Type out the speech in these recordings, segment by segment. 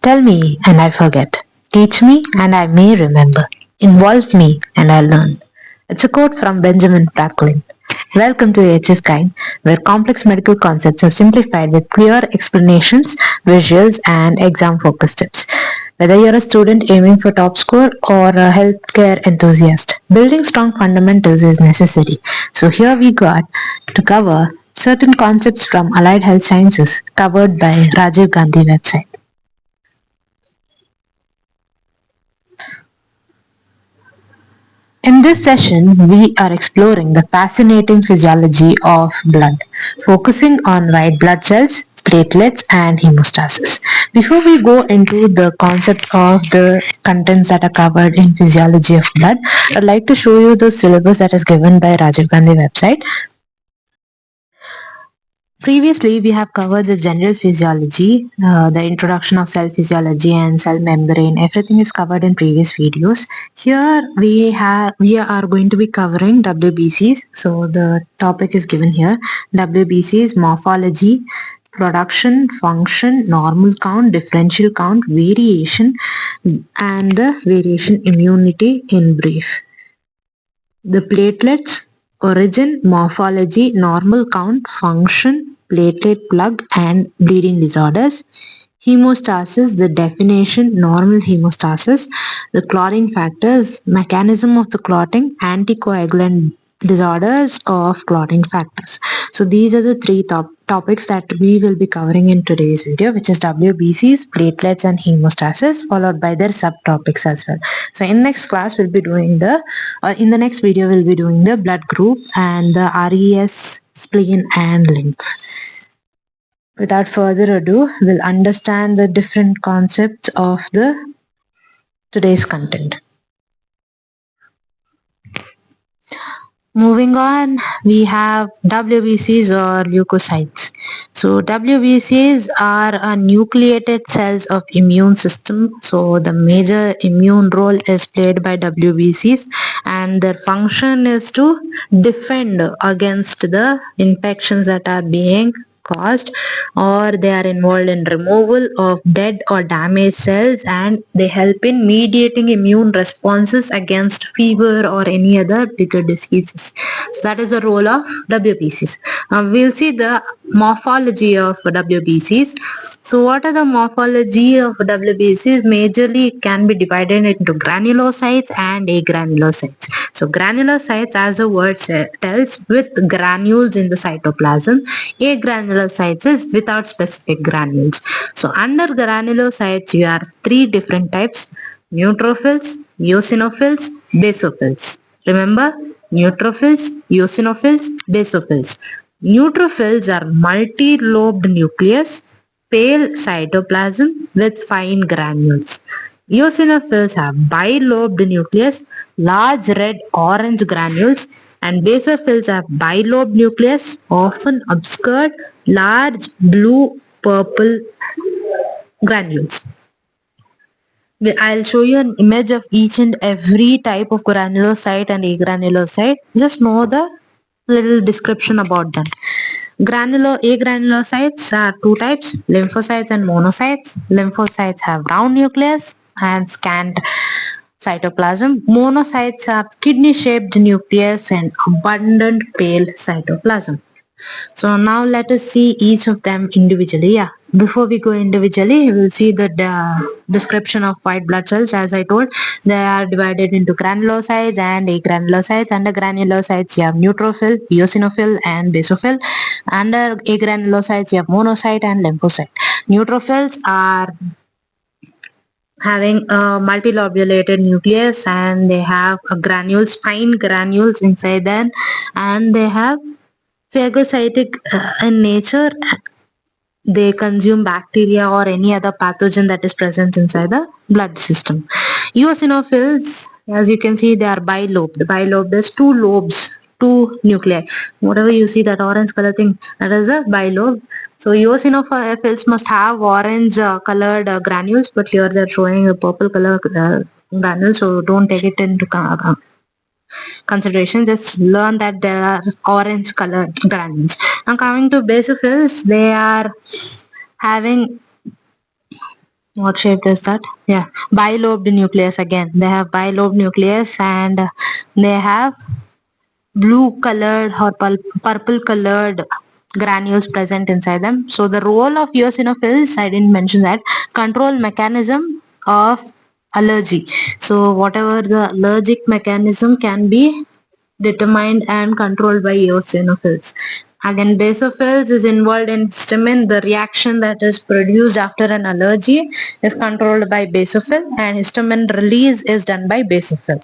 Tell me and I forget. Teach me and I may remember. Involve me and I learn. It's a quote from Benjamin Franklin. Welcome to HS Guide, where complex medical concepts are simplified with clear explanations, visuals, and exam focused tips. Whether you're a student aiming for top score or a healthcare enthusiast, building strong fundamentals is necessary. So here we got to cover certain concepts from allied health sciences covered by Rajiv Gandhi website. In this session, we are exploring the fascinating physiology of blood, focusing on white blood cells, platelets, and hemostasis. Before we go into the concept of the contents that are covered in physiology of blood, I'd like to show you the syllabus that is given by Rajiv Gandhi website. Previously, we have covered the general physiology, the introduction of cell physiology and cell membrane. Everything is covered in previous videos. Here we are going to be covering WBCs. So the topic is given here. WBCs, morphology, production, function, normal count, differential count, variation, and the variation immunity in brief. The platelets, origin, morphology, normal count, function, platelet plug and bleeding disorders. Hemostasis, the definition, normal hemostasis, the clotting factors, mechanism of the clotting, anticoagulant disorders of clotting factors. So these are the three topics that we will be covering in today's video, which is WBCs, platelets and hemostasis, followed by their subtopics as well. So in next class we'll be doing in the next video we'll be doing the blood group and the RES, spleen and lymph. Without further ado, we'll understand the different concepts of the today's content. Moving on, we have WBCs or leukocytes. So WBCs are nucleated cells of immune system. So the major immune role is played by WBCs and their function is to defend against the infections that are being caused, or they are involved in removal of dead or damaged cells, and they help in mediating immune responses against fever or any other bigger diseases. So that is the role of WBCs. We'll see the morphology of WBCs. So what are the morphology of WBCs? Majorly it can be divided into granulocytes and agranulocytes. So granulocytes, as the word tells, with granules in the cytoplasm. Agranulocytes is without specific granules. So under granulocytes you have three different types: neutrophils, eosinophils, basophils. Remember, neutrophils, eosinophils, basophils. Neutrophils are multi-lobed nucleus, pale cytoplasm with fine granules. Eosinophils have bilobed nucleus, large red orange granules, and basophils have bilobed nucleus, often obscured, large blue purple granules. I'll show you an image of each and every type of granulocyte and agranulocyte. Just know the little description about them. Agranulocytes are two types: lymphocytes and monocytes. Lymphocytes have round nucleus and scant cytoplasm. Monocytes have kidney-shaped nucleus and abundant pale cytoplasm. So now let us see each of them individually. Yeah, before we go individually, we'll see the description of white blood cells. As I told, they are divided into granulocytes and agranulocytes. Under granulocytes, you have neutrophil, eosinophil, and basophil. Under agranulocytes, you have monocyte and lymphocyte. Neutrophils are having a multilobulated nucleus and they have granules, fine granules inside them, and they have phagocytic in nature. They consume bacteria or any other pathogen that is present inside the blood system. Eosinophils, as you can see, they are bilobed. Bilobed is two lobes, two nuclei. Whatever you see, that orange color thing, that is a bilobe. So eosinophils must have orange colored granules, but here they're showing a purple color granules, so don't take it into consideration. Just learn that there are orange colored granules. Now coming to basophils, they are having What shape is that? Yeah, bilobed nucleus again. They have bilobed nucleus and they have blue colored or purple colored granules present inside them. So the role of eosinophils, I didn't mention that, control mechanism of allergy. So whatever the allergic mechanism can be determined and controlled by eosinophils. Again, basophils is involved in histamine. The reaction that is produced after an allergy is controlled by basophil, and histamine release is done by basophil.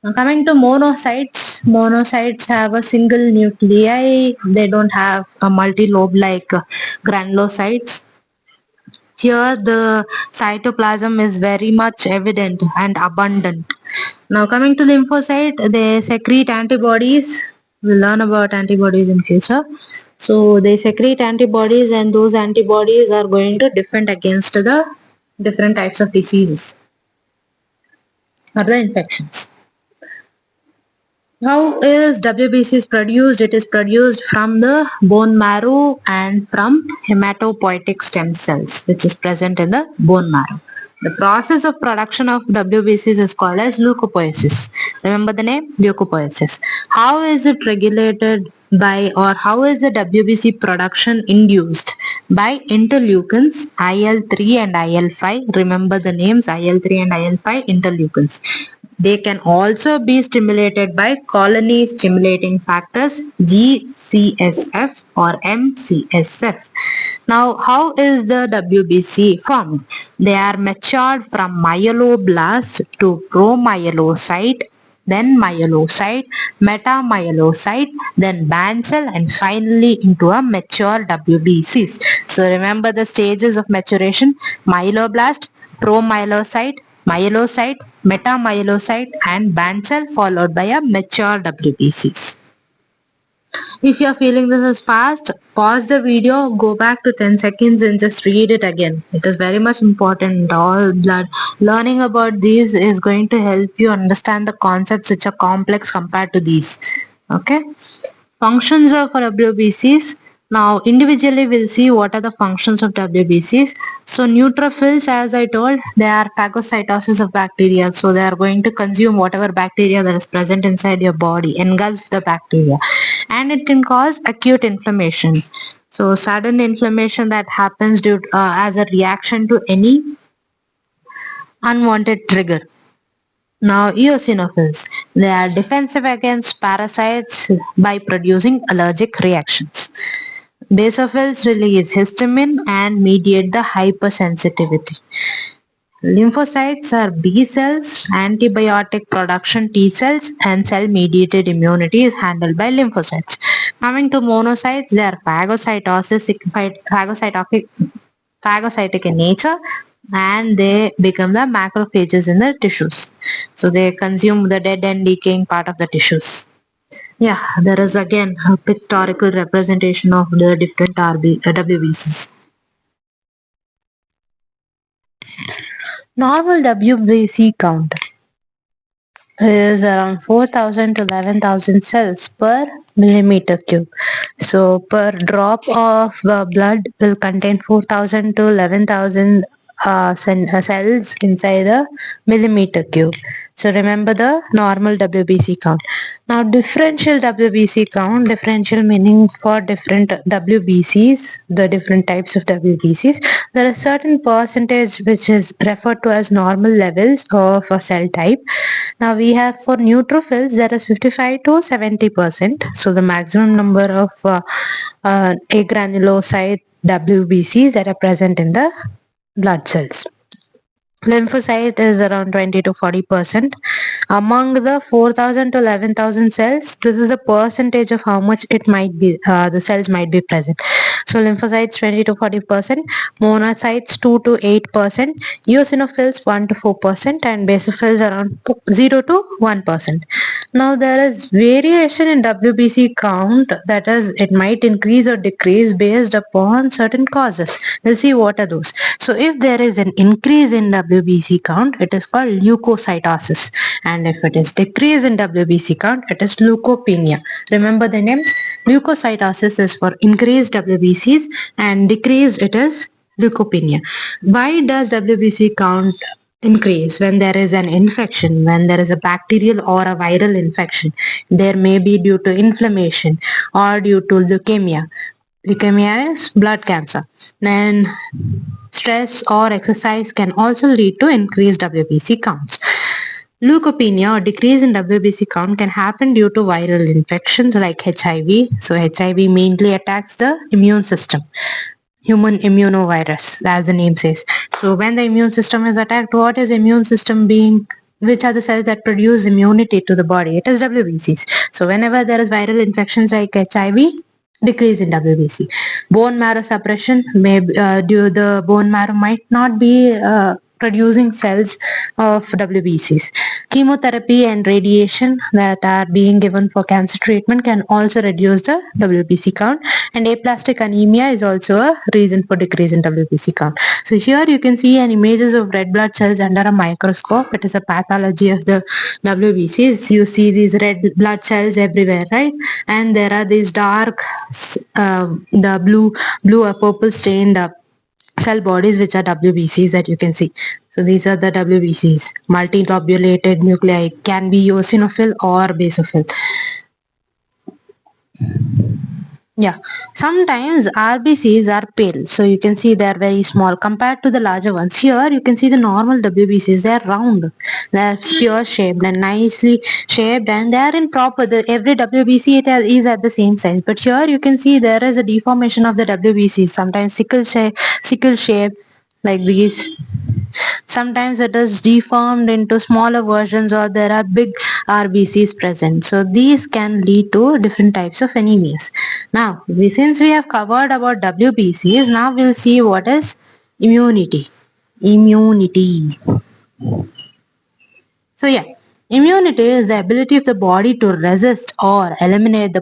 Now coming to monocytes, monocytes have a single nuclei. They don't have a multi-lobe like granulocytes. Here the cytoplasm is very much evident and abundant. Now coming to lymphocyte, they secrete antibodies. We'll learn about antibodies in future. So they secrete antibodies and those antibodies are going to defend against the different types of diseases or the infections. How is WBC produced? It is produced from the bone marrow and from hematopoietic stem cells, which is present in the bone marrow. The process of production of WBCs is called as leukopoiesis. Remember the name? Leukopoiesis. How is it regulated by, or how is the WBC production induced? By interleukins IL-3 and IL-5. Remember the names IL-3 and IL-5, interleukins. They can also be stimulated by colony stimulating factors GCSF or MCSF. Now, how is the WBC formed? They are matured from myeloblast to promyelocyte, then myelocyte, metamyelocyte, then band cell, and finally into a mature WBCs. So remember the stages of maturation: myeloblast, promyelocyte, myelocyte, metamyelocyte, and band cell, followed by a mature WBCs. If you are feeling this is fast, pause the video, go back to 10 seconds and just read it again. It is very much important. All blood learning about these is going to help you understand the concepts which are complex compared to these. Okay. Functions of WBCs. Now individually we'll see what are the functions of WBCs. So neutrophils, as I told, they are phagocytosis of bacteria. So they are going to consume whatever bacteria that is present inside your body, engulf the bacteria. And it can cause acute inflammation. So sudden inflammation that happens due as a reaction to any unwanted trigger. Now, eosinophils, they are defensive against parasites by producing allergic reactions. Basophils release histamine and mediate the hypersensitivity. Lymphocytes are B cells, antibiotic production T cells, and cell-mediated immunity is handled by lymphocytes. Coming to monocytes, they are phagocytic in nature, and they become the macrophages in the tissues. So they consume the dead and decaying part of the tissues. Yeah, there is again a pictorial representation of the different WBCs. Normal WBC count is around 4,000 to 11,000 cells per millimeter cube. So per drop of blood will contain 4,000 to 11,000 cells inside the millimeter cube. So remember the normal WBC count. Now differential WBC count, differential meaning for different WBCs, the different types of WBCs, there is certain percentage which is referred to as normal levels of a cell type. Now we have for neutrophils there is 55 to 70%. So the maximum number of agranulocyte WBCs that are present in the blood cells. Lymphocyte is around 20 to 40%. Among the 4,000 to 11,000 cells, this is a percentage of how much it might be, the cells might be present. So lymphocytes 20 to 40%, monocytes 2 to 8%, eosinophils 1 to 4%, and basophils around 0 to 1%. Now there is variation in WBC count, that is, it might increase or decrease based upon certain causes. We'll see what are those. So if there is an increase in WBC count, it is called leukocytosis, and if it is decrease in WBC count, it is leukopenia. Remember the names. Leukocytosis is for increased WBCs and decreased it is Leukopenia. Why does WBC count increase when there is an infection, when there is a bacterial or a viral infection? There may be due to inflammation or due to leukemia. Leukemia is blood cancer. Then stress or exercise can also lead to increased WBC counts. Leukopenia or decrease in WBC count can happen due to viral infections like HIV. So HIV mainly attacks the immune system, human immunovirus, as the name says. So when the immune system is attacked, what is immune system being? Which are the cells that produce immunity to the body? It is WBCs. So whenever there is viral infections like HIV, decrease in WBC. Bone marrow suppression may due the bone marrow might not be producing cells of WBCs. Chemotherapy and radiation that are being given for cancer treatment can also reduce the WBC count, and aplastic anemia is also a reason for decrease in WBC count. So here you can see an images of red blood cells under a microscope. It is a pathology of the WBCs. You see these red blood cells everywhere, right? And there are these dark, the blue or purple stained cell bodies which are WBCs that you can see. So these are the WBCs. Multilobulated nuclei can be eosinophil or basophil. Yeah, sometimes RBCs are pale, so you can see they are very small compared to the larger ones. Here you can see the normal WBCs, they are round, they are sphere shaped and nicely shaped, and they are in proper. Every WBC is at the same size, but here you can see there is a deformation of the WBCs. Sometimes sickle shape like these. Sometimes it is deformed into smaller versions, or there are big RBCs present. So these can lead to different types of anemias. Now, since we have covered about WBCs, now we'll see what is immunity. Immunity. So yeah, immunity is the ability of the body to resist or eliminate the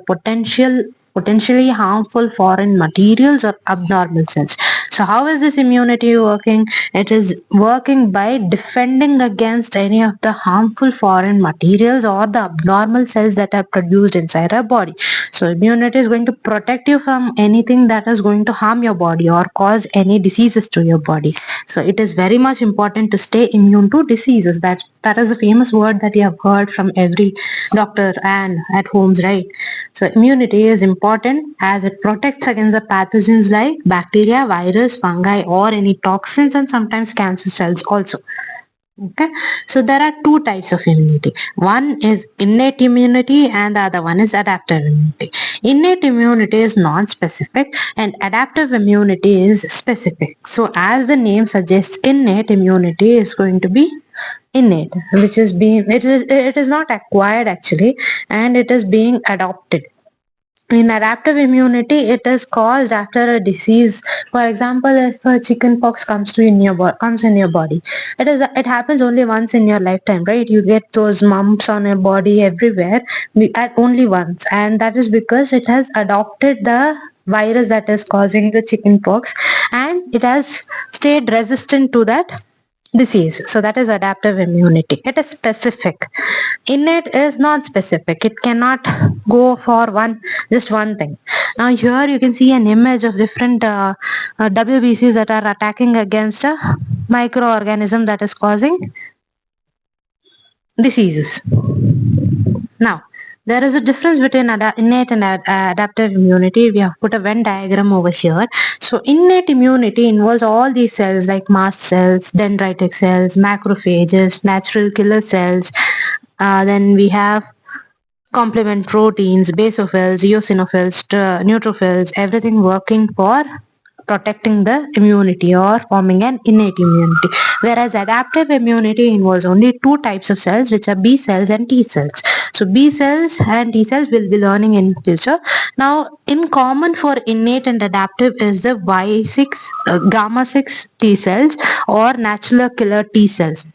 potentially harmful foreign materials or abnormal cells. So how is this immunity working? It is working by defending against any of the harmful foreign materials or the abnormal cells that are produced inside our body. So immunity is going to protect you from anything that is going to harm your body or cause any diseases to your body. So it is very much important to stay immune to diseases. That is a famous word that you have heard from every doctor and at homes, right? So immunity is important as it protects against the pathogens like bacteria, virus, fungi, or any toxins, and sometimes cancer cells also. Okay, so there are two types of immunity. One is innate immunity and the other one is adaptive immunity. Innate immunity is non-specific and adaptive immunity is specific. So as the name suggests, innate immunity is going to be innate, which is being it is not acquired actually, and it is being adopted. In adaptive immunity, it is caused after a disease. For example, if a chicken pox comes in your body, it happens only once in your lifetime, right? You get those mumps on your body everywhere at only once, and that is because it has adopted the virus that is causing the chicken pox, and it has stayed resistant to that disease. So that is adaptive immunity. It is specific. Innate is not specific. It cannot go for just one thing. Now here you can see an image of different WBCs that are attacking against a microorganism that is causing diseases. Now, there is a difference between innate and adaptive immunity. We have put a Venn diagram over here. So innate immunity involves all these cells like mast cells, dendritic cells, macrophages, natural killer cells. Then we have complement proteins, basophils, eosinophils, neutrophils, everything working for protecting the immunity or forming an innate immunity. Whereas adaptive immunity involves only two types of cells, which are B cells and T cells. So B cells and T cells will be learning in future. Now, in common for innate and adaptive is the Y6, gamma 6 T cells or natural killer T cells.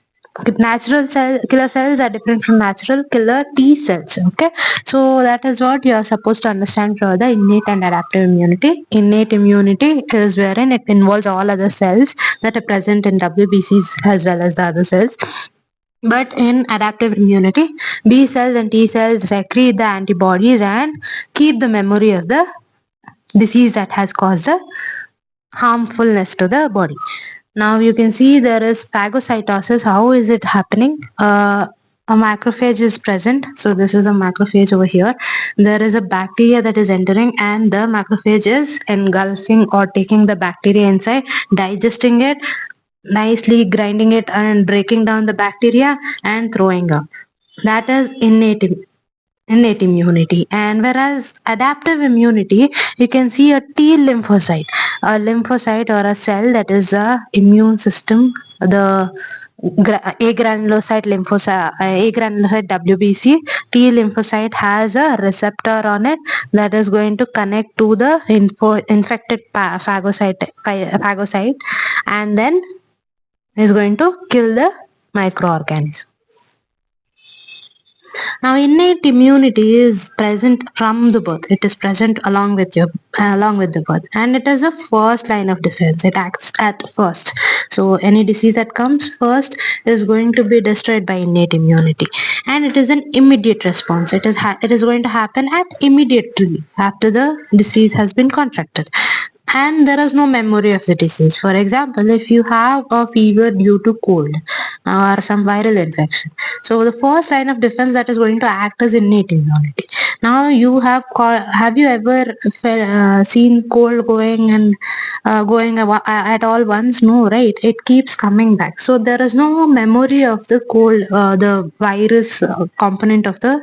Natural killer cells are different from natural killer T cells. Okay, so that is what you are supposed to understand for the innate and adaptive immunity. Innate immunity is wherein it involves all other cells that are present in WBCs as well as the other cells. But in adaptive immunity, B cells and T cells secrete the antibodies and keep the memory of the disease that has caused the harmfulness to the body. Now you can see there is phagocytosis. How is it happening? A macrophage is present. So this is a macrophage over here. There is a bacteria that is entering, and the macrophage is engulfing or taking the bacteria inside, digesting it, nicely grinding it and breaking down the bacteria and throwing up. That is innate immunity. And whereas adaptive immunity, you can see a T lymphocyte, or a cell that is a immune system, the agranulocyte WBC. T lymphocyte has a receptor on it that is going to connect to the infected phagocyte, and then is going to kill the microorganism. Now, innate immunity is present from the birth. It is present along with the birth, and it is a first line of defense. It acts at first. So, any disease that comes first is going to be destroyed by innate immunity, and it is an immediate response. It is going to happen at immediately after the disease has been contracted, and there is no memory of the disease. For example, if you have a fever due to cold or some viral infection, so the first line of defense that is going to act as innate immunity. Now have you ever seen cold going and going at all once? No, right? It keeps coming back. So there is no memory of the cold, the virus component of the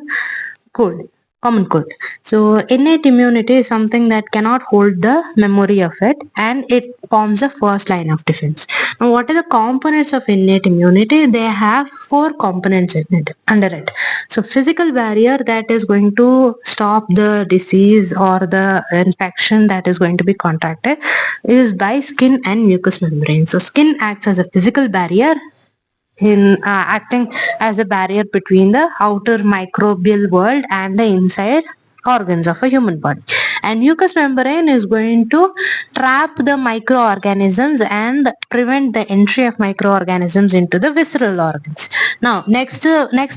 cold, common cold. So innate immunity is something that cannot hold the memory of it, and it forms a first line of defense. Now, what are the components of innate immunity? They have four components in it, under it. So physical barrier, that is going to stop the disease or the infection that is going to be contracted, is by skin and mucous membrane. So skin acts as a physical barrier, in acting as a barrier between the outer microbial world and the inside organs of a human body. And mucous membrane is going to trap the microorganisms and prevent the entry of microorganisms into the visceral organs. Now, next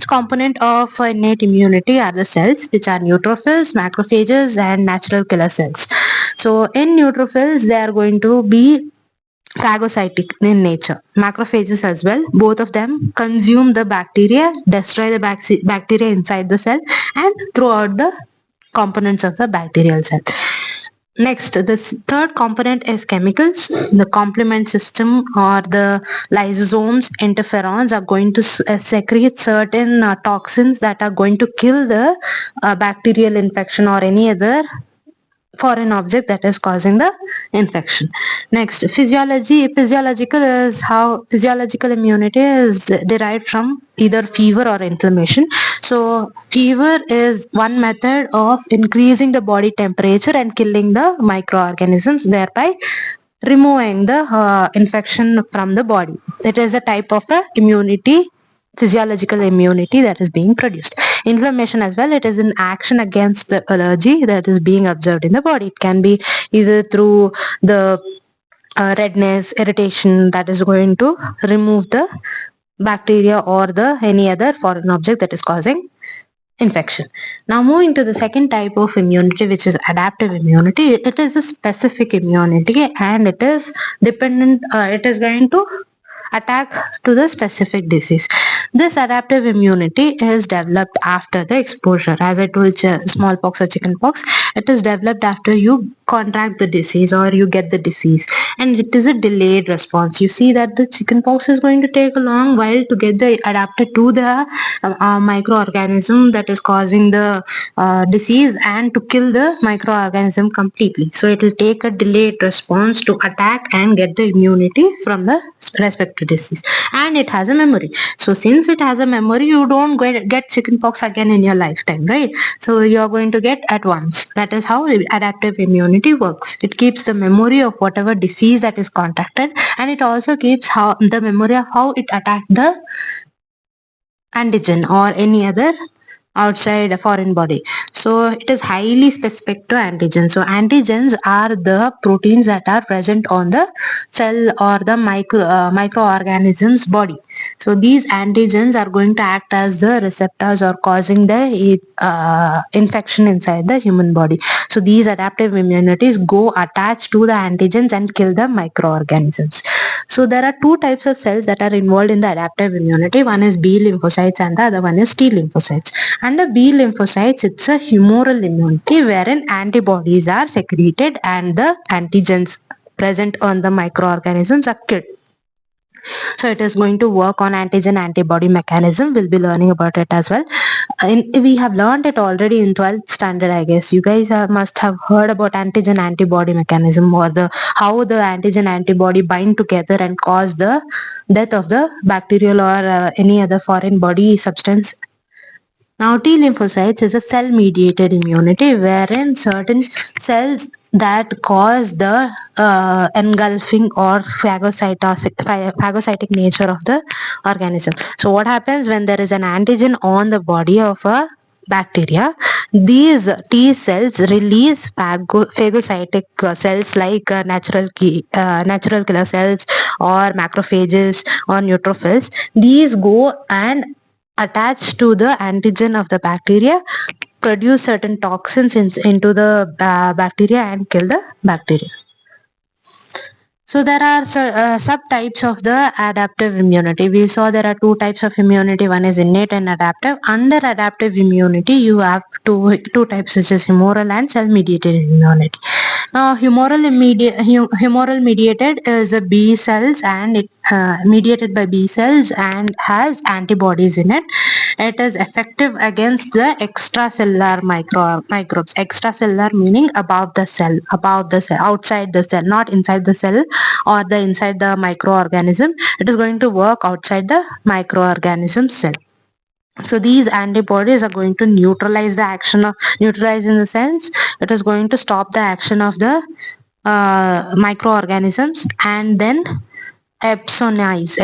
component of innate immunity are the cells, which are neutrophils, macrophages, and natural killer cells. So in neutrophils, they are going to be phagocytic in nature. Macrophages as well. Both of them consume the bacteria, destroy the bacteria inside the cell, and throw out the components of the bacterial cell. Next, this third component is chemicals. The complement system or the lysosomes, interferons are going to secrete certain toxins that are going to kill the bacterial infection or any other foreign object that is causing the infection. Next, physiological is how physiological immunity is derived from either fever or inflammation. So fever is one method of increasing the body temperature and killing the microorganisms, thereby removing the infection from the body. It is a type of immunity, physiological immunity, that is being produced. Inflammation as well, it is an action against the allergy that is being observed in the body. It can be either through the redness, irritation, that is going to remove the bacteria or the any other foreign object that is causing infection. Now moving to the second type of immunity, which is adaptive immunity. It is a specific immunity, and it is dependent, it is going to attack to the specific disease. This adaptive immunity is developed after the exposure. As I told you, smallpox or chickenpox, it is developed after you contract the disease or you get the disease, and it is a delayed response. You see that the chickenpox is going to take a long while to get the adapted to the microorganism that is causing the disease and to kill the microorganism completely. So it will take a delayed response to attack and get the immunity from the respective disease, and it has a memory. So since it has a memory, you don't get chickenpox again in your lifetime, right? So you are going to get at once. That is how adaptive immunity works. It keeps the memory of whatever disease that is contracted, and it also keeps the memory of how it attacked the antigen or any other outside a foreign body. So it is highly specific to antigens. So antigens are the proteins that are present on the cell or the microorganism's body. So these antigens are going to act as the receptors or causing the infection inside the human body. So these adaptive immunities go attached to the antigens and kill the microorganisms. So there are two types of cells that are involved in the adaptive immunity. One is B lymphocytes and the other one is T lymphocytes. Under B lymphocytes, it's a humoral immunity wherein antibodies are secreted and the antigens present on the microorganisms are killed. So it is going to work on antigen antibody mechanism. We'll be learning about it as well. We have learned it already in 12th standard, I guess. You guys must have heard about antigen antibody mechanism, or the how the antigen antibody bind together and cause the death of the bacterial or any other foreign body substance. Now, T lymphocytes is a cell-mediated immunity wherein certain cells that cause the engulfing or phagocytic nature of the organism. So, what happens when there is an antigen on the body of a bacteria? These T cells release phagocytic cells like natural killer cells or macrophages or neutrophils. These go and attach to the antigen of the bacteria, produce certain toxins into the bacteria and kill the bacteria. So there are subtypes of the adaptive immunity. We saw there are two types of immunity. One is innate and adaptive. Under adaptive immunity, you have two types, which is humoral and cell-mediated immunity. Now, humoral mediated is a B cells, and it mediated by B cells and has antibodies in it. It is effective against the extracellular microbes. Extracellular meaning above the cell, outside the cell, not inside the cell or the inside the microorganism. It is going to work outside the microorganism cell. So these antibodies are going to neutralize in the sense it is going to stop the action of the microorganisms and then epsonize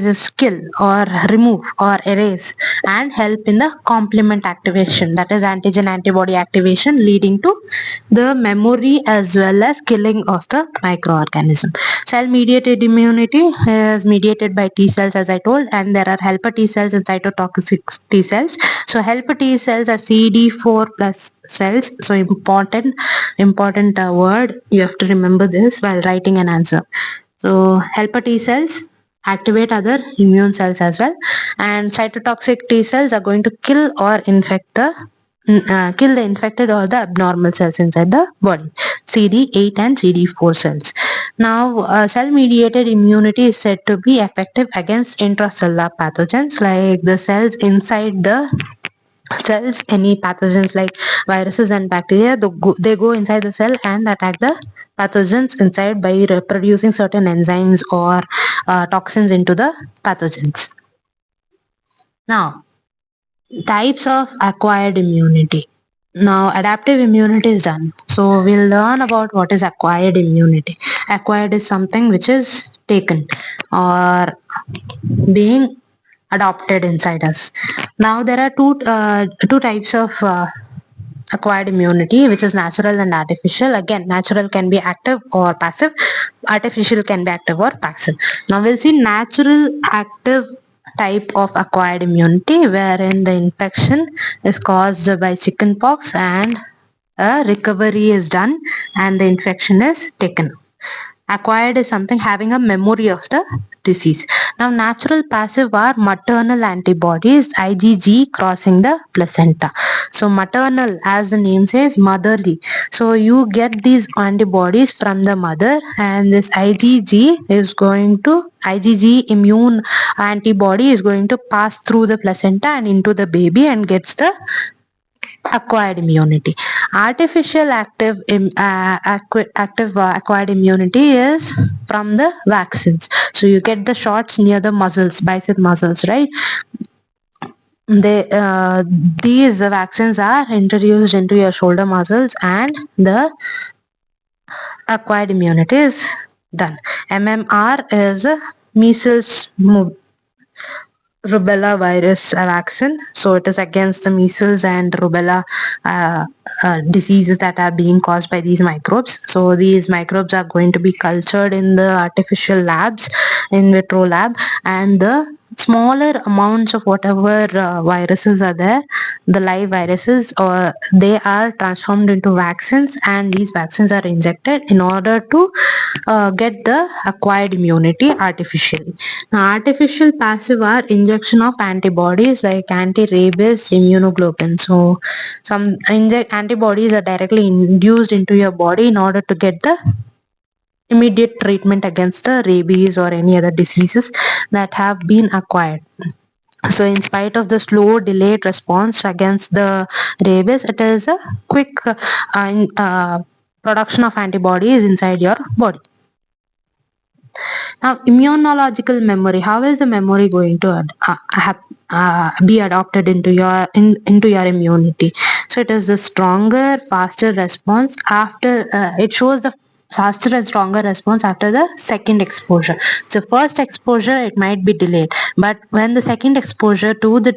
is kill or remove or erase and help in the complement activation, that is antigen antibody activation, leading to the memory as well as killing of the microorganism. Cell mediated immunity is mediated by T cells, as I told, and there are helper T cells and cytotoxic T cells. So helper T cells are CD4 plus cells. So important word, you have to remember this while writing an answer. So helper T cells activate other immune cells as well, and cytotoxic T cells are going to kill or infect the kill the infected or the abnormal cells inside the body, CD8 and CD4 cells. Now, cell-mediated immunity is said to be effective against intracellular pathogens like the cells inside the cells. Any pathogens like viruses and bacteria, they go inside the cell and attack the pathogens inside by producing certain enzymes or toxins into the pathogens. Now, types of acquired immunity. Now, adaptive immunity is done. So, we'll learn about what is acquired immunity. Acquired is something which is taken or being adopted inside us. Now, there are two types of acquired immunity, which is natural and artificial. Again, natural can be active or passive, artificial can be active or passive. Now we'll see natural active type of acquired immunity, wherein the infection is caused by chickenpox and a recovery is done and the infection is taken. Acquired is something having a memory of the disease. Now, natural passive are maternal antibodies, IgG crossing the placenta. So, maternal, as the name says, motherly. So, you get these antibodies from the mother, and this IgG immune antibody is going to pass through the placenta and into the baby and gets the acquired immunity. Artificial acquired immunity is from the vaccines. So you get the shots near the muscles, bicep muscles, right? These vaccines are introduced into your shoulder muscles and the acquired immunity is done. MMR is measles, rubella virus vaccine. So it is against the measles and rubella diseases that are being caused by these microbes. So these microbes are going to be cultured in the artificial labs, in vitro lab, and the smaller amounts of whatever viruses are there, the live viruses, or they are transformed into vaccines, and these vaccines are injected in order to get the acquired immunity artificially. Now, artificial passive are injection of antibodies like anti-rabies immunoglobulin. So some antibodies are directly induced into your body in order to get the immediate treatment against the rabies or any other diseases that have been acquired. So in spite of the slow delayed response against the rabies, it is a quick production of antibodies inside your body. Now, immunological memory. How is the memory going to be adopted into into your immunity? So it is a stronger, faster response after. It shows the faster and stronger response after the second exposure. So first exposure it might be delayed, but when the second exposure to the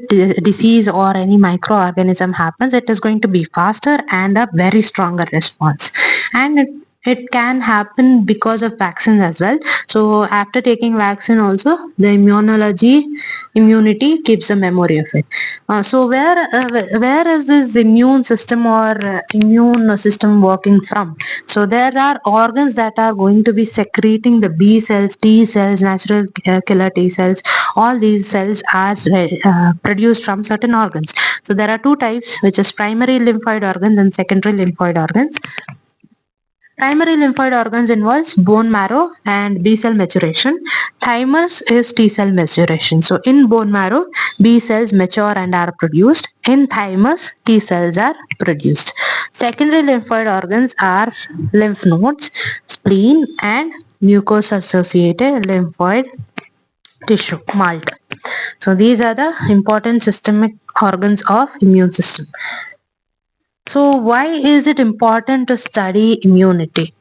disease or any microorganism happens, it is going to be faster and a very stronger response. And it can happen because of vaccines as well. So after taking vaccine also, the immunity keeps the memory of it. So where is this immune system or immune system working from? So there are organs that are going to be secreting the B cells, T cells, natural killer T cells. All these cells are produced from certain organs. So there are two types, which is primary lymphoid organs and secondary lymphoid organs. Primary lymphoid organs involves bone marrow and B cell maturation. Thymus is T cell maturation. So in bone marrow, B cells mature and are produced. In thymus, T cells are produced. Secondary lymphoid organs are lymph nodes, spleen, and mucus-associated lymphoid tissue, MALT. So these are the important systemic organs of immune system. So why is it important to study immunity?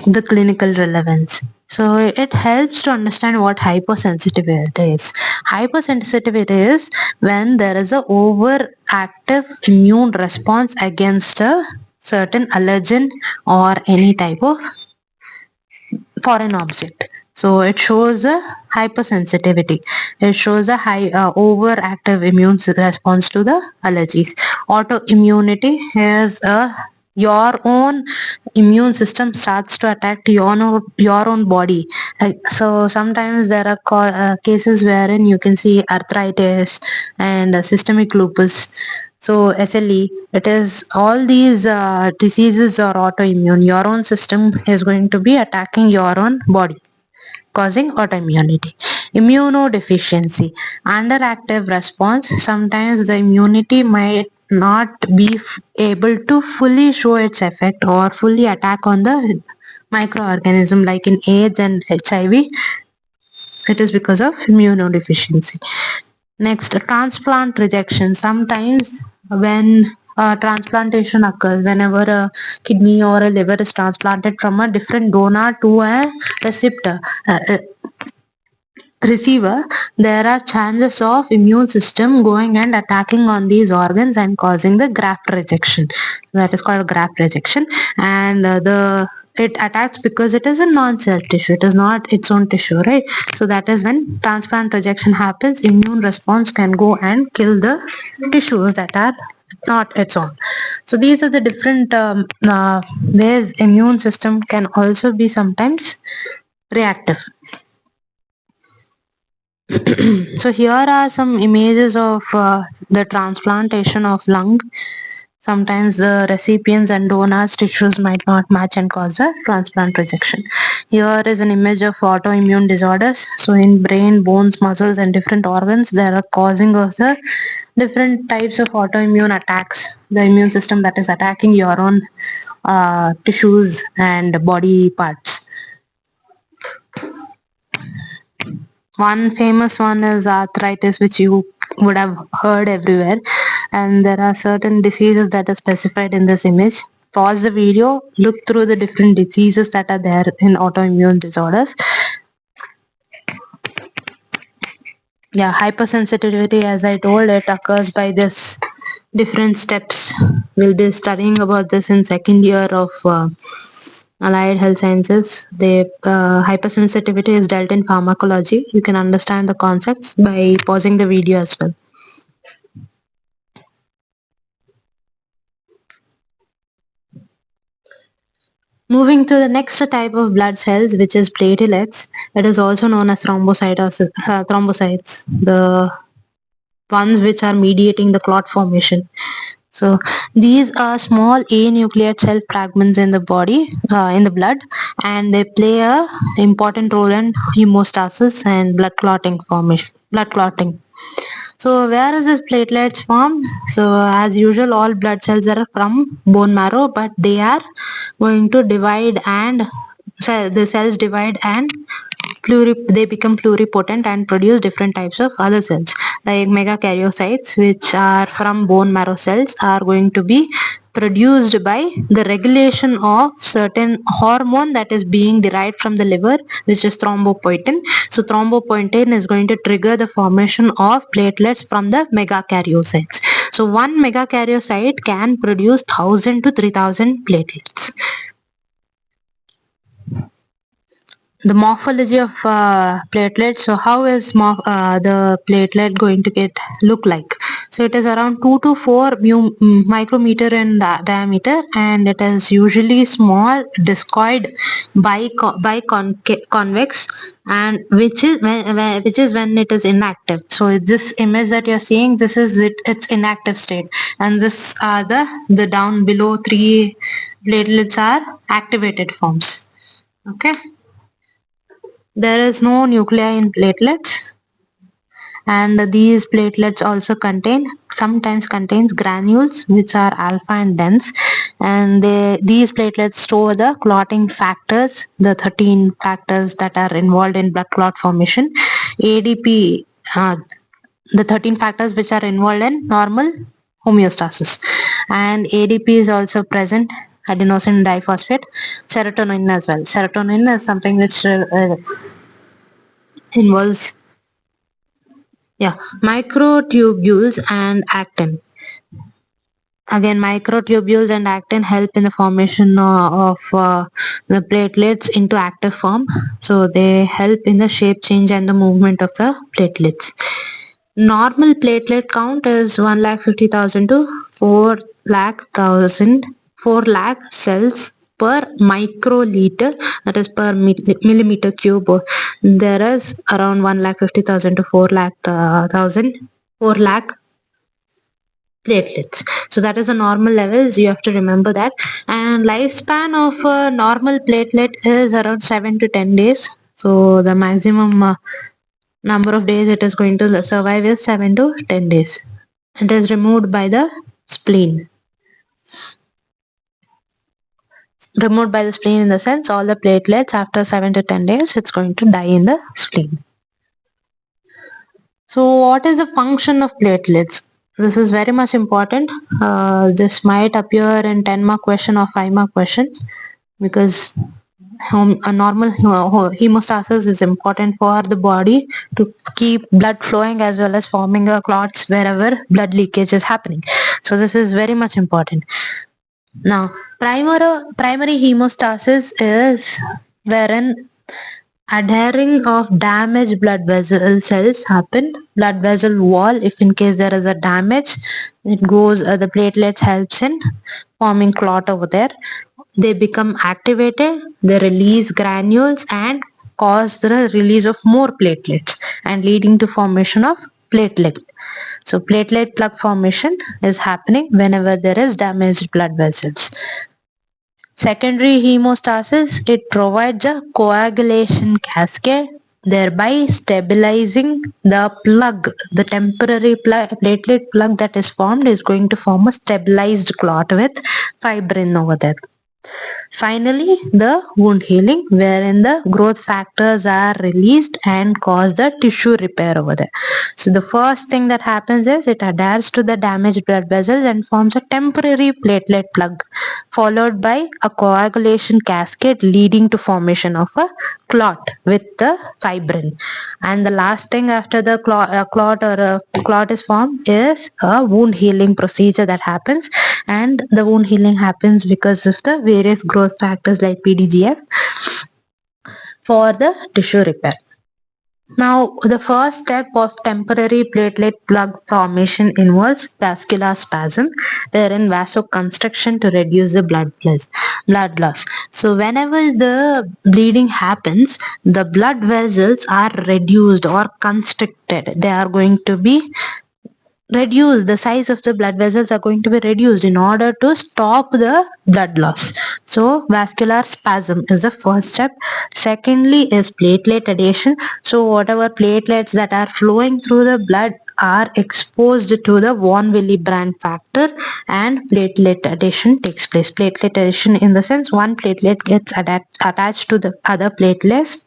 The clinical relevance. So it helps to understand what hypersensitivity is. Hypersensitivity is when there is a overactive immune response against a certain allergen or any type of foreign object. So it shows a hypersensitivity. It shows a high overactive immune response to the allergies. Autoimmunity is your own immune system starts to attack your own body. So sometimes there are cases wherein you can see arthritis and systemic lupus. So SLE, it is all these diseases are autoimmune. Your own system is going to be attacking your own body, causing autoimmunity. Immunodeficiency, underactive response. Sometimes the immunity might not be able to fully show its effect or fully attack on the microorganism, like in AIDS and HIV. It is because of immunodeficiency. Next, transplant rejection. Sometimes when transplantation occurs, whenever a kidney or a liver is transplanted from a different donor to a receptor, receiver, there are chances of immune system going and attacking on these organs and causing the graft rejection. That is called graft rejection. And it attacks because it is a non-cell tissue. It is not its own tissue, right? So that is when transplant rejection happens, immune response can go and kill the tissues that are not its own. So these are the different ways immune system can also be sometimes reactive. So here are some images of the transplantation of lung. Sometimes the recipients and donors tissues might not match and cause a transplant rejection. Here is an image of autoimmune disorders. So in brain, bones, muscles and different organs, there are causing of the different types of autoimmune attacks. The immune system that is attacking your own tissues and body parts. One famous one is arthritis, which you would have heard everywhere. And there are certain diseases that are specified in this image. Pause the video, look through the different diseases that are there in autoimmune disorders. Yeah, hypersensitivity, as I told, it occurs by this different steps. We'll be studying about this in second year of allied health sciences. The hypersensitivity is dealt in pharmacology. You can understand the concepts by pausing the video as well. Moving to the next type of blood cells, which is platelets. It is also known as thrombocytes, the ones which are mediating the clot formation. So these are small anucleate cell fragments in the body, in the blood, and they play a important role in hemostasis and blood clotting formation. Blood clotting. So where is this platelets formed? So as usual, all blood cells are from bone marrow, but they are going to divide and the cells divide and they become pluripotent and produce different types of other cells like megakaryocytes, which are from bone marrow cells, are going to be produced by the regulation of certain hormone that is being derived from the liver, which is thrombopoietin. So thrombopoietin is going to trigger the formation of platelets from the megakaryocytes. So one megakaryocyte can produce 1000 to 3000 platelets. The morphology of platelets. So how is the platelet going to look like? So it is around 2 to 4 micrometer in diameter, and it is usually small, discoid, convex, and which is when it is inactive. So this image that you're seeing, this is its inactive state, and this are the down below 3 platelets are activated forms. Okay. There is no nuclei in platelets, and these platelets also sometimes contains granules which are alpha and dense, and these platelets store the clotting factors, the 13 factors that are involved in blood clot formation. ADP, the 13 factors which are involved in normal homeostasis, and ADP is also present, adenosine diphosphate, serotonin as well. Serotonin is something which involves microtubules and actin. Again, microtubules and actin help in the formation of the platelets into active form. So they help in the shape change and the movement of the platelets. Normal platelet count is 150,000 to 4 lakh cells per microliter, that is per millimeter cube. There is around 150,000 to 4 lakh platelets. So that is a normal level. So you have to remember that. And lifespan of a normal platelet is around 7 to 10 days. So the maximum number of days it is going to survive is 7 to 10 days. It is removed by the spleen. Removed by the spleen in the sense all the platelets after 7 to 10 days it's going to die in the spleen. So what is the function of platelets? This is very much important. This might appear in 10 mark question or 5 mark question, because a normal hemostasis is important for the body to keep blood flowing as well as forming clots wherever blood leakage is happening. So this is very much important. Now, primary hemostasis is wherein adhering of damaged blood vessel cells happen. Blood vessel wall, if in case there is a damage, it goes, the platelets helps in forming clot over there. They become activated, they release granules and cause the release of more platelets and leading to formation of platelet. So platelet plug formation is happening whenever there is damaged blood vessels. Secondary hemostasis, it provides a coagulation cascade, thereby stabilizing the plug. The temporary platelet plug that is formed is going to form a stabilized clot with fibrin over there. Finally, the wound healing, wherein the growth factors are released and cause the tissue repair over there. So the first thing that happens is it adheres to the damaged blood vessels and forms a temporary platelet plug followed by a coagulation cascade leading to formation of a clot with the fibrin. And the last thing after the clot or a clot is formed is a wound healing procedure that happens, and the wound healing happens because of the various growth factors like PDGF for the tissue repair. Now, the first step of temporary platelet plug formation involves vascular spasm, wherein vasoconstriction to reduce the blood loss. So, whenever the bleeding happens, the blood vessels are reduced or constricted. They are going to be reduced. The size of the blood vessels are going to be reduced in order to stop the blood loss. So vascular spasm is the first step. Secondly is platelet adhesion. So whatever platelets that are flowing through the blood are exposed to the von Willebrand factor, and platelet adhesion takes place. Platelet adhesion in the sense one platelet gets attached to the other platelets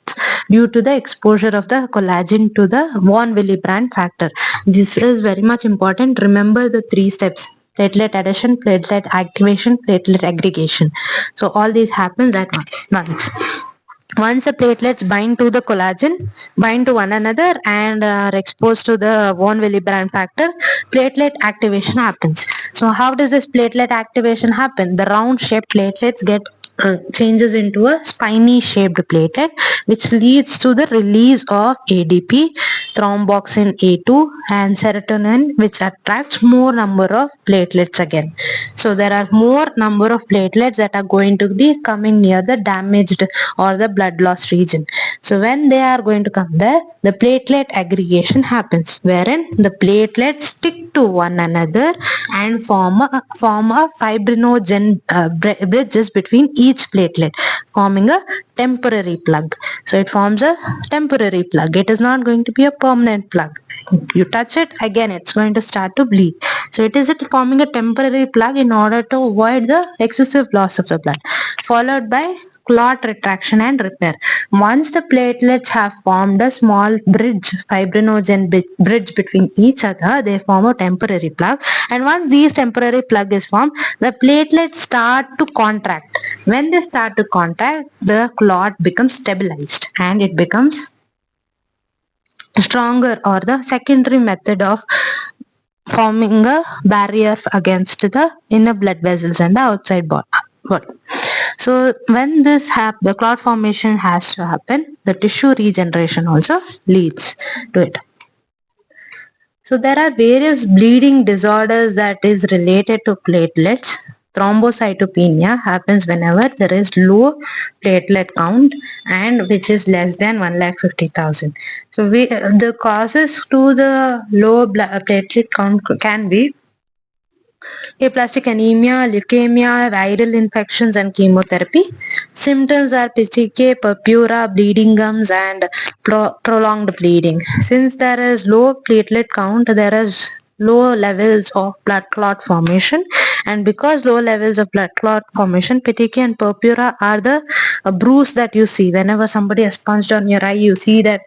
due to the exposure of the collagen to the von Willebrand factor. This is very much important. Remember the three steps: platelet adhesion, platelet activation, platelet aggregation. So all these happens at once. Once the platelets bind to the collagen, bind to one another and are exposed to the von Willebrand factor, platelet activation happens. So how does this platelet activation happen? The round shaped platelets get changes into a spiny shaped platelet, which leads to the release of ADP, thromboxane A2 and serotonin, which attracts more number of platelets again. So there are more number of platelets that are going to be coming near the damaged or the blood loss region. So when they are going to come there, the platelet aggregation happens, wherein the platelets stick to one another and form a fibrinogen bridges between each platelet, forming a temporary plug. So it forms a temporary plug. It is not going to be a permanent plug. You touch it, again it's going to start to bleed. So it is forming a temporary plug in order to avoid the excessive loss of the blood, followed by clot retraction and repair. Once the platelets have formed a small bridge, fibrinogen bridge between each other, they form a temporary plug. And once these temporary plug is formed, the platelets start to contract. When they start to contract, the clot becomes stabilized and it becomes stronger, or the secondary method of forming a barrier against the inner blood vessels and the outside body. So when this the clot formation has to happen, the tissue regeneration also leads to it. So there are various bleeding disorders that is related to platelets. Thrombocytopenia happens whenever there is low platelet count and which is less than 1,50,000. So the causes to the low platelet count can be aplastic anemia, leukemia, viral infections and chemotherapy. Symptoms are petechiae, purpura, bleeding gums and prolonged bleeding. Since there is low platelet count, there is low levels of blood clot formation, and because low levels of blood clot formation, petechiae and purpura are the bruise that you see whenever somebody has punched on your eye. You see that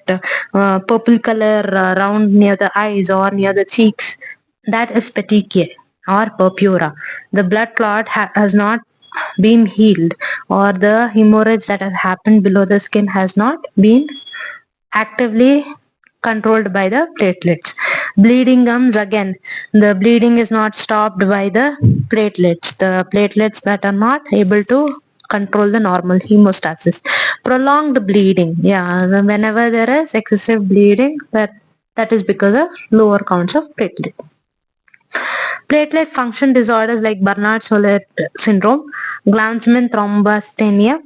purple color around near the eyes or near the cheeks. That is petechiae or purpura. The blood clot has not been healed, or the hemorrhage that has happened below the skin has not been actively controlled by the platelets. Bleeding gums, again, the bleeding is not stopped by the platelets. The platelets that are not able to control the normal hemostasis. Prolonged bleeding, whenever there is excessive bleeding, that is because of lower counts of platelet. Platelet function disorders like Bernard-Solé syndrome, Glanzmann thrombocythemia,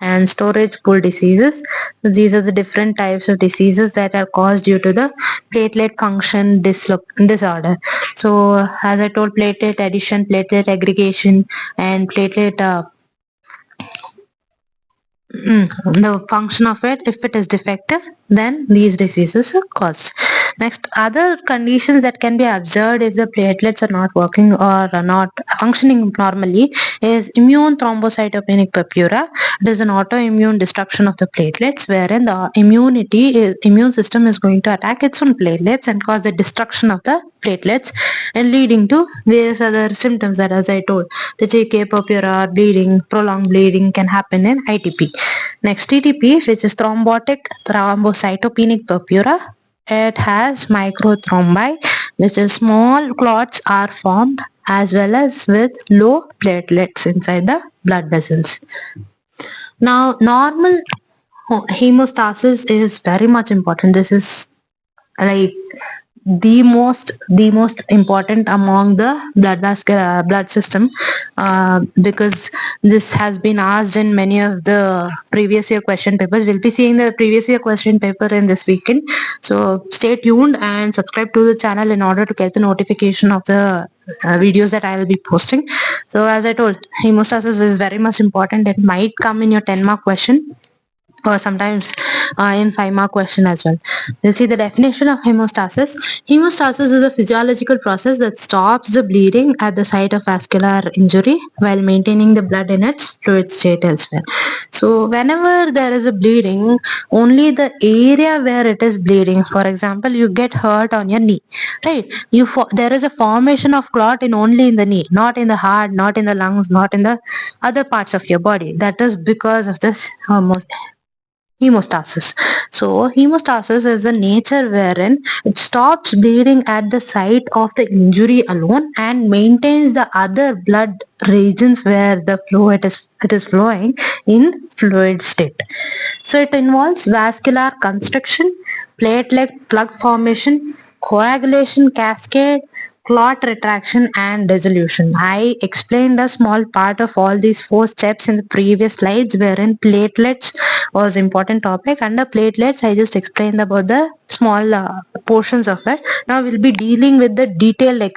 and storage pool diseases. These are the different types of diseases that are caused due to the platelet function disorder. So as I told, platelet addition, platelet aggregation and platelet the function of it, if it is defective, then these diseases are caused. Next, other conditions that can be observed if the platelets are not working or are not functioning normally is immune thrombocytopenic purpura. It is an autoimmune destruction of the platelets wherein the immune system is going to attack its own platelets and cause the destruction of the platelets and leading to various other symptoms that, as I told, the JK, purpura, bleeding, prolonged bleeding can happen in ITP. Next, TTP, which is thrombotic thrombocytopenic purpura. It has microthrombi, which is small clots are formed as well as with low platelets inside the blood vessels. Now, normal hemostasis is very much important. This is like the most important among the blood system, because this has been asked in many of the previous year question papers. We'll be seeing the previous year question paper in this weekend, so stay tuned and subscribe to the channel in order to get the notification of the videos that I will be posting. So as I told, hemostasis is very much important. It might come in your 10-mark question or sometimes in 5-mark question as well. We'll see the definition of hemostasis. Hemostasis is a physiological process that stops the bleeding at the site of vascular injury while maintaining the blood in its fluid state elsewhere. So whenever there is a bleeding, only the area where it is bleeding, for example, you get hurt on your knee, right? There is a formation of clot only in the knee, not in the heart, not in the lungs, not in the other parts of your body. That is because of this hemostasis. So hemostasis is a nature wherein it stops bleeding at the site of the injury alone and maintains the other blood regions where the fluid is flowing in fluid state. So it involves vascular constriction, platelet plug formation, coagulation cascade, clot retraction and dissolution. I explained a small part of all these 4 steps in the previous slides wherein platelets was important topic. Under platelets, I just explained about the small portions of it. Now we'll be dealing with the detailed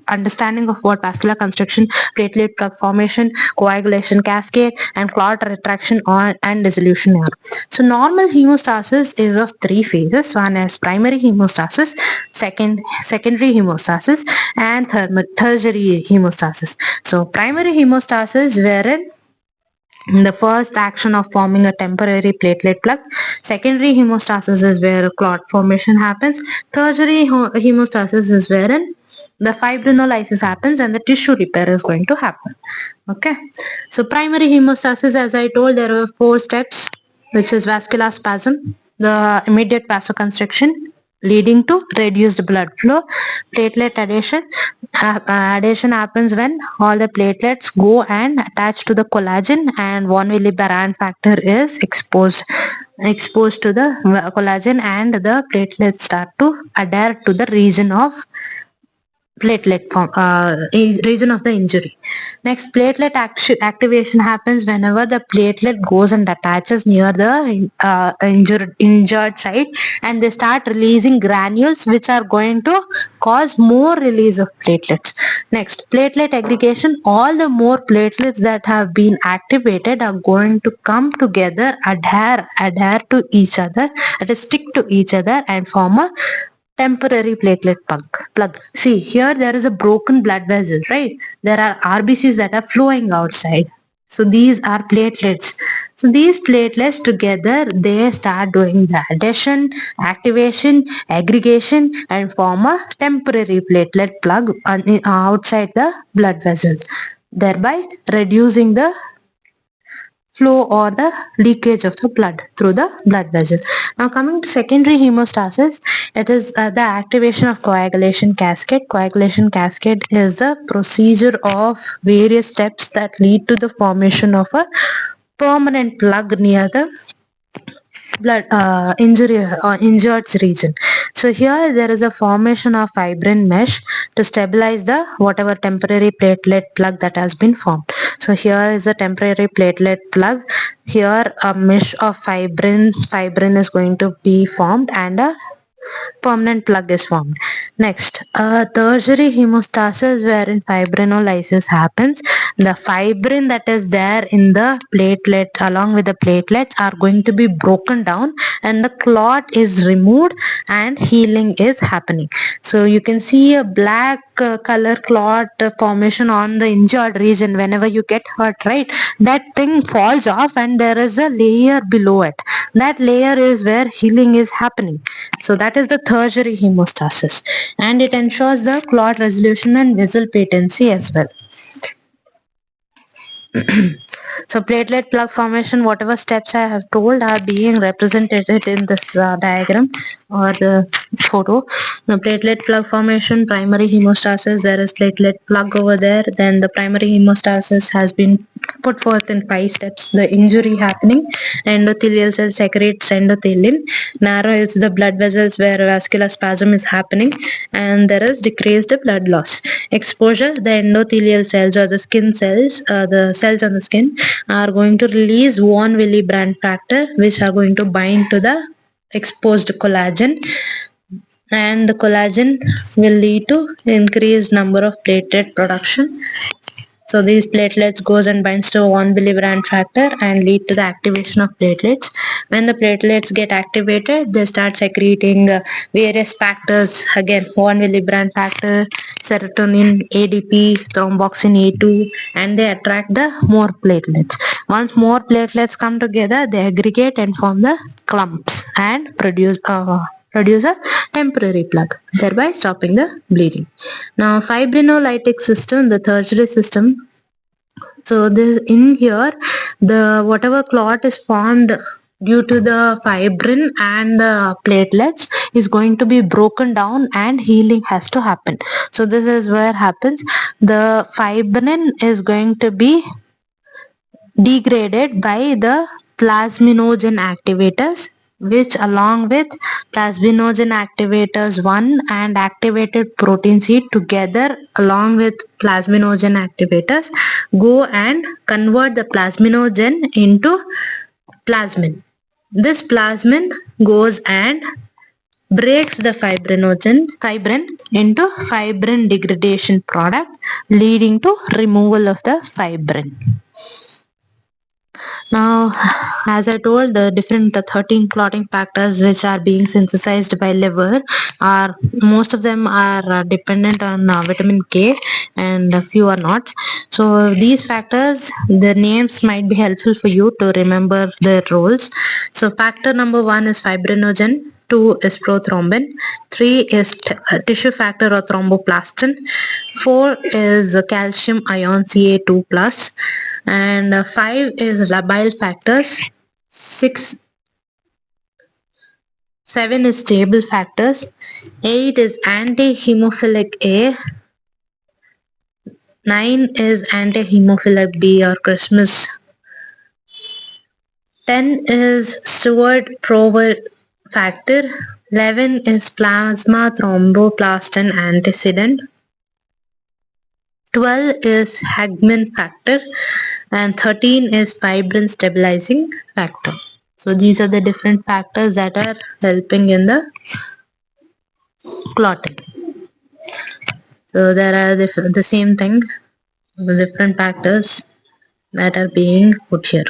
understanding of what vascular constriction, platelet plug formation, coagulation cascade and clot retraction and dissolution are. So normal hemostasis is of 3 phases. One is primary hemostasis, secondary hemostasis and tertiary hemostasis. So primary hemostasis wherein the first action of forming a temporary platelet plug. Secondary hemostasis is where clot formation happens. Tertiary hemostasis is wherein the fibrinolysis happens and the tissue repair is going to happen. Okay. So primary hemostasis, as I told, there are 4 steps, which is vascular spasm, the immediate vasoconstriction leading to reduced blood flow, platelet adhesion. Adhesion happens when all the platelets go and attach to the collagen and 1 millibaran factor is exposed to the collagen and the platelets start to adhere to the region of region of the injury. Next, platelet activation happens whenever the platelet goes and attaches near the injured site and they start releasing granules which are going to cause more release of platelets. Next, platelet aggregation. All the more platelets that have been activated are going to come together, adhere to each other, that is stick to each other and form a temporary platelet plug. See, here there is a broken blood vessel, right? There are RBCs that are flowing outside. So these are platelets. So these platelets together, they start doing the adhesion, activation, aggregation and form a temporary platelet plug outside the blood vessel, thereby reducing the flow or the leakage of the blood through the blood vessel. Now coming to secondary hemostasis, it is the activation of coagulation cascade. Coagulation cascade is the procedure of various steps that lead to the formation of a permanent plug near the blood injured region. So here there is a formation of fibrin mesh to stabilize the whatever temporary platelet plug that has been formed. So here is a temporary platelet plug. Here a mesh of fibrin is going to be formed and a permanent plug is formed. Next, tertiary hemostasis wherein fibrinolysis happens. The fibrin that is there in the platelet along with the platelets are going to be broken down and the clot is removed and healing is happening. So you can see a black color clot formation on the injured region whenever you get hurt, right? That thing falls off and there is a layer below it. That layer is where healing is happening. So that is the tertiary hemostasis, and it ensures the clot resolution and vessel patency as well. So platelet plug formation, whatever steps I have told are being represented in this diagram or the photo. The platelet plug formation, primary hemostasis, there is platelet plug over there. Then the primary hemostasis has been put forth in 5 steps. The injury happening, endothelial cell secretes endothelin, narrows the blood vessels where vascular spasm is happening, and there is decreased blood loss. Exposure, the endothelial cells or the skin cells, the cells on the skin are going to release von Willebrand factor, which are going to bind to the exposed collagen, and the collagen will lead to increased number of platelet production. So these platelets goes and binds to von Willebrand factor and lead to the activation of platelets. When the platelets get activated, they start secreting various factors. Again, von Willebrand factor, serotonin, ADP, thromboxane A2, and they attract the more platelets. Once more platelets come together, they aggregate and form the clumps and produce a temporary plug, thereby stopping the bleeding. Now, fibrinolytic system, the tertiary system. So this in here, the whatever clot is formed due to the fibrin and the platelets is going to be broken down and healing has to happen. So this is where happens. The fibrin is going to be degraded by the plasminogen activators, which along with plasminogen activators 1 and activated protein C together along with plasminogen activators go and convert the plasminogen into plasmin. This plasmin goes and breaks the fibrin into fibrin degradation product, leading to removal of the fibrin. Now, as I told, the 13 clotting factors which are being synthesized by liver are, most of them are dependent on vitamin K and a few are not. So these factors, the names might be helpful for you to remember their roles. So factor number 1 is fibrinogen. 2 is prothrombin, 3 is tissue factor or thromboplastin, 4 is calcium ion Ca2+, and 5 is labile factors, 7 is stable factors, 8 is anti-hemophilic A, 9 is anti-hemophilic B or Christmas, 10 is Stewart-Prover factor, 11 is plasma thromboplastin antecedent, 12 is Hagman factor, and 13 is fibrin stabilizing factor. So these are the different factors that are helping in the clotting. So there are the same thing, the different factors that are being put here.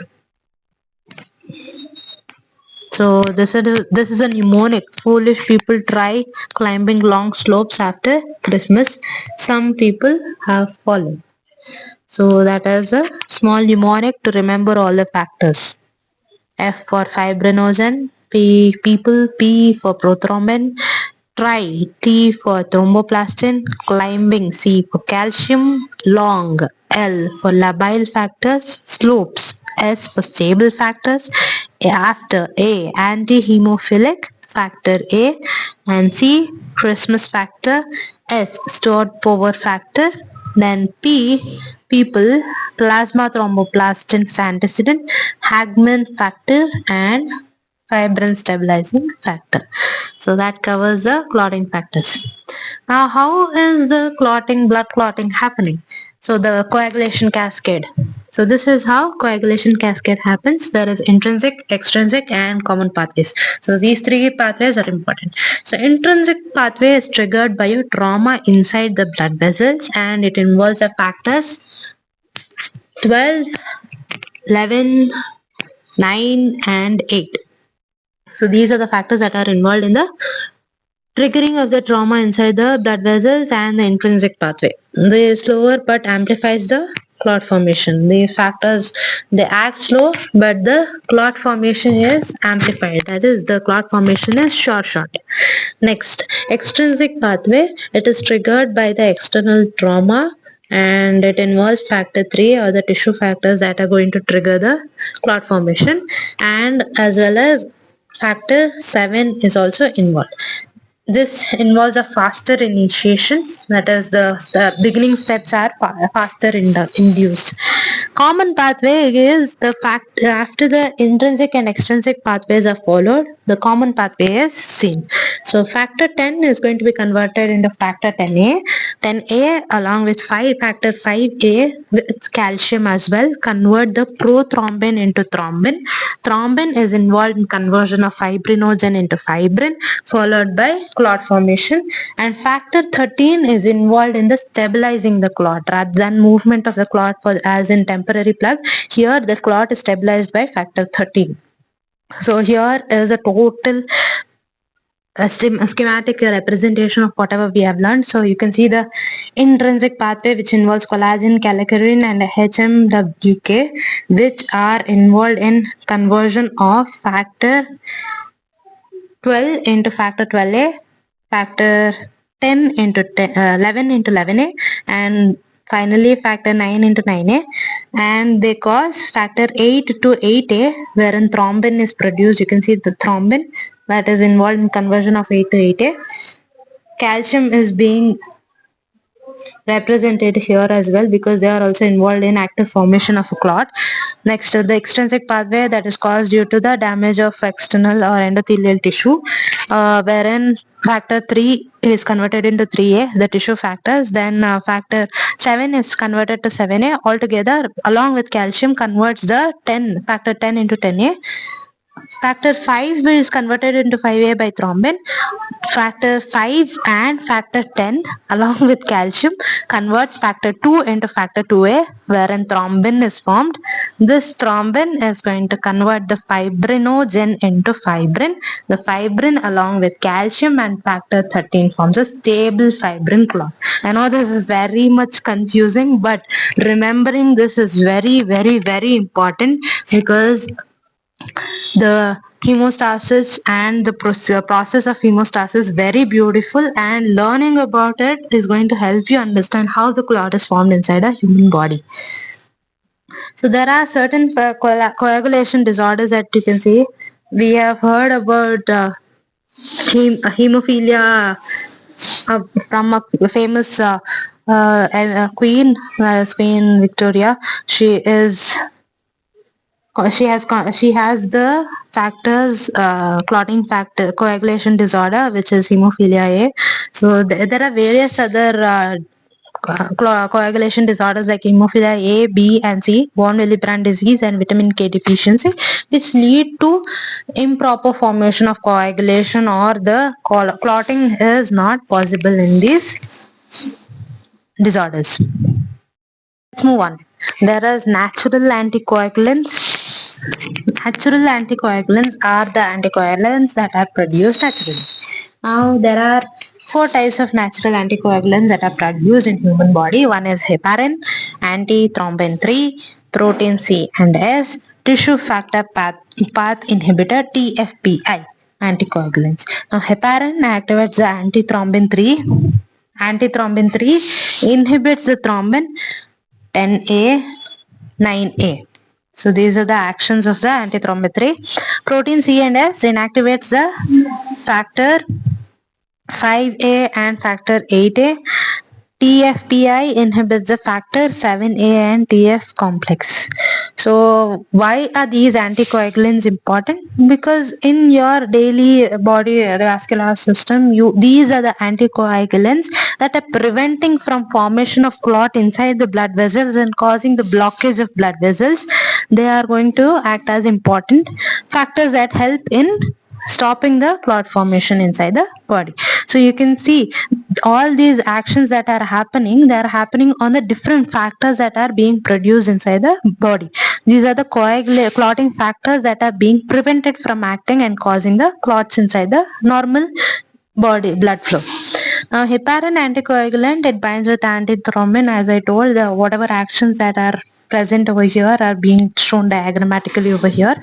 So this is a mnemonic. Foolish people try climbing long slopes after Christmas. Some people have fallen. So that is a small mnemonic to remember all the factors. F for fibrinogen, people, P for prothrombin, try, T for thromboplastin, climbing, C for calcium, long, L for labile factors, slopes, S for stable factors, after A, anti-hemophilic factor A, and C, Christmas factor, S, Stewart-Power factor, then P, people, plasma thromboplastin antecedent, Hagman factor, and fibrin stabilizing factor. So that covers the clotting factors. Now, how is the blood clotting happening? So the coagulation cascade. So this is how coagulation cascade happens. There is intrinsic, extrinsic, and common pathways. So these three pathways are important. So intrinsic pathway is triggered by a trauma inside the blood vessels, and it involves the factors 12, 11, 9, and 8. So these are the factors that are involved in the triggering of the trauma inside the blood vessels and the intrinsic pathway. They slower but amplifies the clot formation. These factors, they act slow, but the clot formation is amplified. That is, the clot formation is short. Next, extrinsic pathway. It is triggered by the external trauma, and it involves factor 3 or the tissue factors that are going to trigger the clot formation, and as well as factor 7 is also involved. This involves a faster initiation, that is, the beginning steps are faster induced. Common pathway is the fact after the intrinsic and extrinsic pathways are followed, the common pathway is seen. So factor 10 is going to be converted into factor 10A. 10A along with factor 5A with calcium as well convert the prothrombin into thrombin. Thrombin is involved in conversion of fibrinogen into fibrin followed by clot formation, and factor 13 is involved in the stabilizing the clot rather than movement of the clot as in temporary plug. Here the clot is stabilized by factor 13. So here is a total schematic representation of whatever we have learned. So you can see the intrinsic pathway, which involves collagen, kallikrein, and HMWK, which are involved in conversion of factor 12 into factor 12A, factor 10 into 11 into 11A, and finally factor 9 into 9A, and they cause factor 8 to 8A, wherein thrombin is produced. You can see the thrombin that is involved in conversion of 8 to 8A. Calcium is being represented here as well because they are also involved in active formation of a clot. Next, the extrinsic pathway that is caused due to the damage of external or endothelial tissue, wherein factor 3 is converted into 3A, the tissue factors. Then factor 7 is converted to 7A. Altogether, along with calcium, converts the factor 10 into 10A. Factor 5 is converted into 5A by thrombin. Factor 5 and factor 10 along with calcium converts factor 2 into factor 2A, wherein thrombin is formed. This thrombin is going to convert the fibrinogen into fibrin. The fibrin along with calcium and factor 13 forms a stable fibrin clot. I know this is very much confusing, but remembering this is very, very, very important because the hemostasis and the process of hemostasis is very beautiful, and learning about it is going to help you understand how the clot is formed inside a human body. So there are certain coagulation disorders that you can see. We have heard about hemophilia from a famous queen, Queen Victoria. She has the factors clotting factor coagulation disorder, which is hemophilia A. So there are various other coagulation disorders like hemophilia A, B, and C, von Willebrand disease, and vitamin K deficiency, which lead to improper formation of coagulation, or the clotting is not possible in these disorders. Let's move on. There is natural anticoagulants. Natural anticoagulants are the anticoagulants that are produced naturally. Now there are 4 types of natural anticoagulants that are produced in human body. One is heparin, antithrombin 3, protein C and S, tissue factor path inhibitor TFPI anticoagulants. Now heparin activates the antithrombin 3. Antithrombin 3 inhibits the thrombin 10A, 9A. So these are the actions of the antithrombin 3. Protein C and S inactivates the factor 5A and factor 8A. TFPI inhibits the factor 7A and TF complex. So why are these anticoagulants important? Because in your daily body vascular system, these are the anticoagulants that are preventing from formation of clot inside the blood vessels and causing the blockage of blood vessels. They are going to act as important factors that help in stopping the clot formation inside the body. So you can see all these actions that are happening, they are happening on the different factors that are being produced inside the body. These are the clotting factors that are being prevented from acting and causing the clots inside the normal body blood flow. Now heparin anticoagulant, it binds with antithrombin. As I told, whatever actions that are present over here are being shown diagrammatically over here.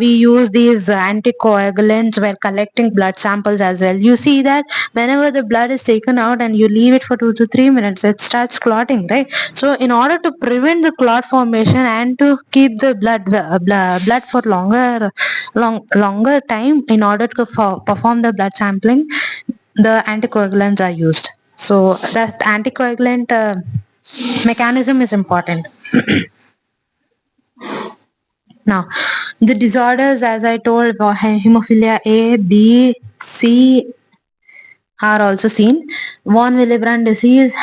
We use these anticoagulants while collecting blood samples as well. You see that whenever the blood is taken out and you leave it for 2 to 3 minutes, it starts clotting, right? So in order to prevent the clot formation and to keep the blood for longer time, in order to perform the blood sampling, the anticoagulants are used. So that anticoagulant mechanism is important. Now, the disorders, as I told, hemophilia A, B, C are also seen. Von Willebrand disease,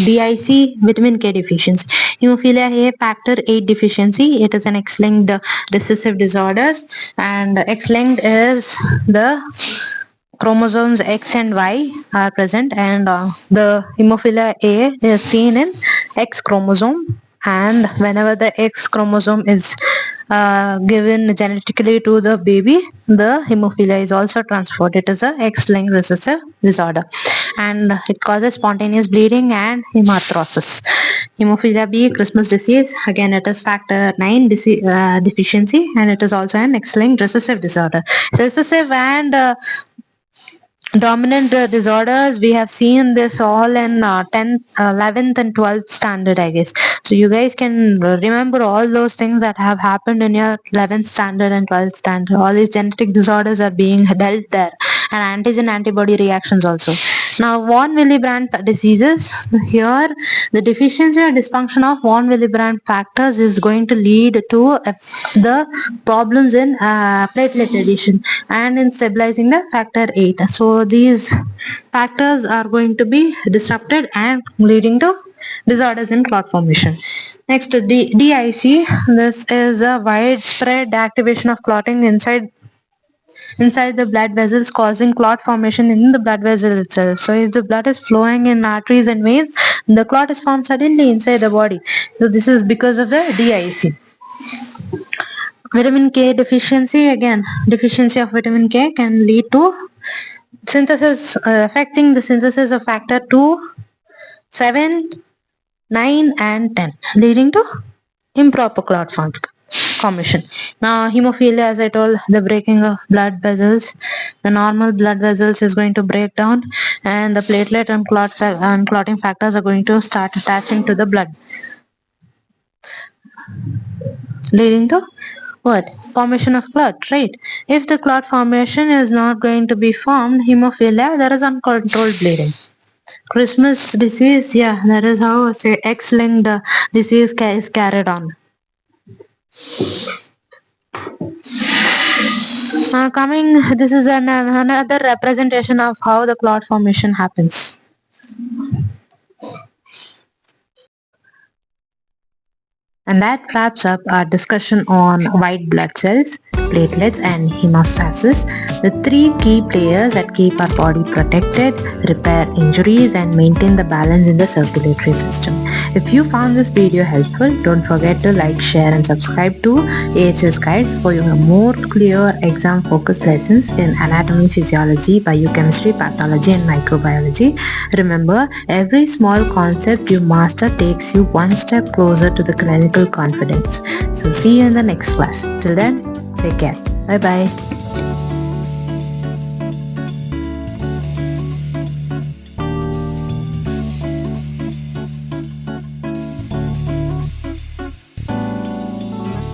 DIC, vitamin K deficiency. Hemophilia A factor 8 deficiency, it is an X-linked recessive disorders, and X-linked is the chromosomes X and Y are present, and the hemophilia A is seen in X chromosome, and whenever the X chromosome is given genetically to the baby, the hemophilia is also transferred. It is a X-linked recessive disorder, and it causes spontaneous bleeding and hemarthrosis. Hemophilia B, Christmas disease, again it is factor 9 deficiency, and it is also an X-linked recessive disorder. Recessive and dominant disorders, we have seen this all in 10th, 11th and 12th standard, I guess. So you guys can remember all those things that have happened in your 11th standard and 12th standard. All these genetic disorders are being dealt there, and antigen antibody reactions also. Now, von Willebrand diseases, here the deficiency or dysfunction of von Willebrand factors is going to lead to the problems in platelet addition and in stabilizing the factor 8. So these factors are going to be disrupted and leading to disorders in clot formation. Next, DIC, this is a widespread activation of clotting inside the blood vessels, causing clot formation in the blood vessel itself. So if the blood is flowing in arteries and veins, the clot is formed suddenly inside the body. So this is because of the DIC. Vitamin K deficiency, again, deficiency of vitamin K can lead to synthesis, affecting the synthesis of factor 2, 7, 9 and 10, leading to improper clot formation. Now, hemophilia, as I told, the breaking of blood vessels, the normal blood vessels is going to break down, and the platelet and clotting factors are going to start attaching to the blood, leading to what? Formation of clot, right? If the clot formation is not going to be formed, hemophilia, there is uncontrolled bleeding. Christmas disease, yeah, that is how X-linked disease is carried on. This is another representation of how the clot formation happens. And that wraps up our discussion on white blood cells, platelets and hemostasis, the three key players that keep our body protected, repair injuries and maintain the balance in the circulatory system. If you found this video helpful, don't forget to like, share and subscribe to AHS Guide for your more clear exam focused lessons in anatomy, physiology, biochemistry, pathology and microbiology. Remember, every small concept you master takes you one step closer to the clinical confidence. So see you in the next class. Till then, take care. Bye bye.